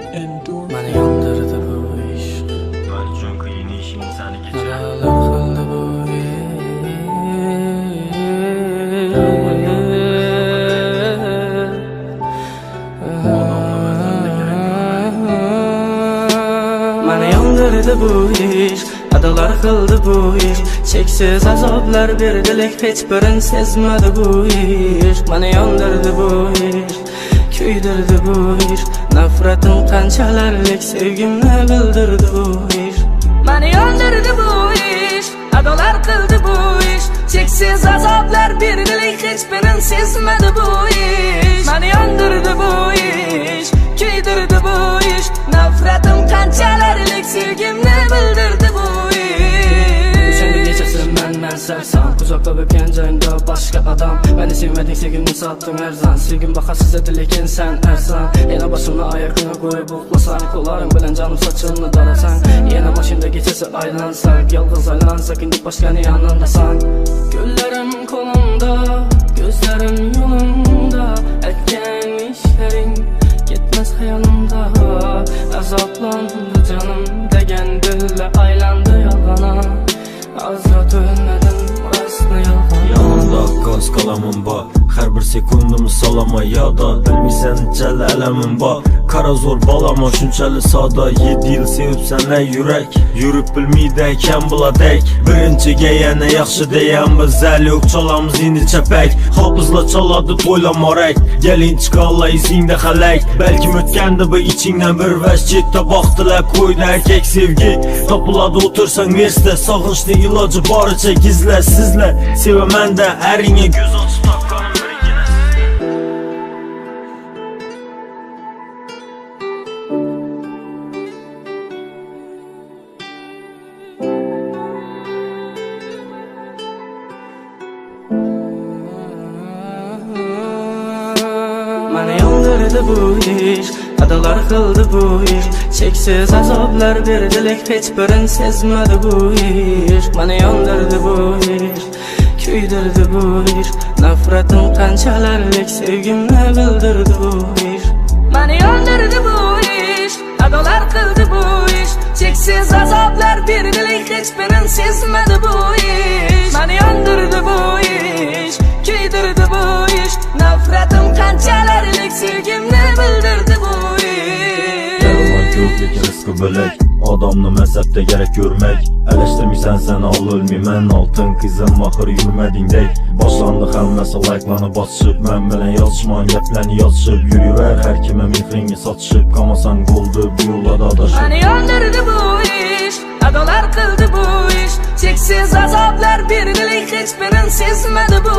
Məni yandırdı bu iş. Mən üçün qiyin işin səni geçer. Nələr qıldı bu Məni yandırdı bu iş. Adalar qıldı bu iş. Çeksiz azablar berdilik, heç birin sezmedi bu iş. Məni yandırdı bu iş. Küydürdü bu iş. Nafretim qanchalarlik sevgimni bildirdi bu ish. Meni yondurdi bu ish. Adolar qildi bu ish. Cheksiz azoblar berdilik, hech birin sezmadi bu ish. Meni yondurdi bu ish. Kuydirdi bu ish. Nafretim qanchalarlik sevgimni bildirdi bu ish. O'shanda kechasi men sarson, uzoqda bo'lgan joyimda boshqa odam. Meni sevmading, sevgimni sotding arzon. Sevgim bahasiz edi, lekin sen arzon. Yana boshimni oyog'ingga qo'yib uxlasang, qo'llaring bilan jonim sochimni dolasang. Yana mashina kechasi aylansak, yolg'iz aylansak, indi boshqani yonimdasan. Gullarim qo'limda, ko'zlarim yo'limda, aytgan ishlaring ketmas xayolimda. Azoblandi jonim degan dilla aylandi yolg'ona. Azrat o'lmadim, rostni yolg'on. Yanımda gaz qalamım var, her bir sekundumu salama yada. Bilmirsən necəli ələmim var, kara zor balama şunçəli sada. 7 yıl sevib sənə yürək, yürüb bilmiyədəkən buladək. Birinciga yana yaxşı deyən biz zəli yox, çalamız indi çəpək. Hafızla çaladı toylamarək, gəlin çıxalla izində xələk. Bəlkə ötkəndi bu içindən bir vəş, getdə baxdılar qoydu erkek sevgi. Tapıladı otursan versə, sağınçlı ilacı barıca gizlə sizlə. Sevəmən də ərinə göz açı tapqanım bir yenəsi. Məni yandırdı bu ish. Adalar qildi bu ish. Cheksiz azoblar berdilik, hech birin sezmadi bu ish. Məni yandırdı bu ish. Kuydirdi bu ish. Nafretim qanchalarlik sevgimni bildirdi bu ish. Məni yandırdı bu ish. Adalar qildi bu ish. Cheksiz azoblar berdilik, hech birin sezmadi bu ish. Məni yandırdı bu ish. Kuydirdi bu ish. Nafretim qanchalarlik sevgimni bildirdi bu ish. Yalan yox, lekin rizqi bölək. Adamını məzəbdə gərək görmək. Ələşdirmirsən sən al ölməyəm, altın qızım axır yürmədingdək. Başlandı xəmməsə layqlanıb açışıb, mən bilən yazışman gəpləni yazışıb. Yürüyər hər kimə mifringi satışıb, qamasan qoldu bu yola da adaşıb. Məni yandırdı bu ish. Adalar qildi bu ish. Cheksiz azoblar berdilik, hech birin sezmadi bu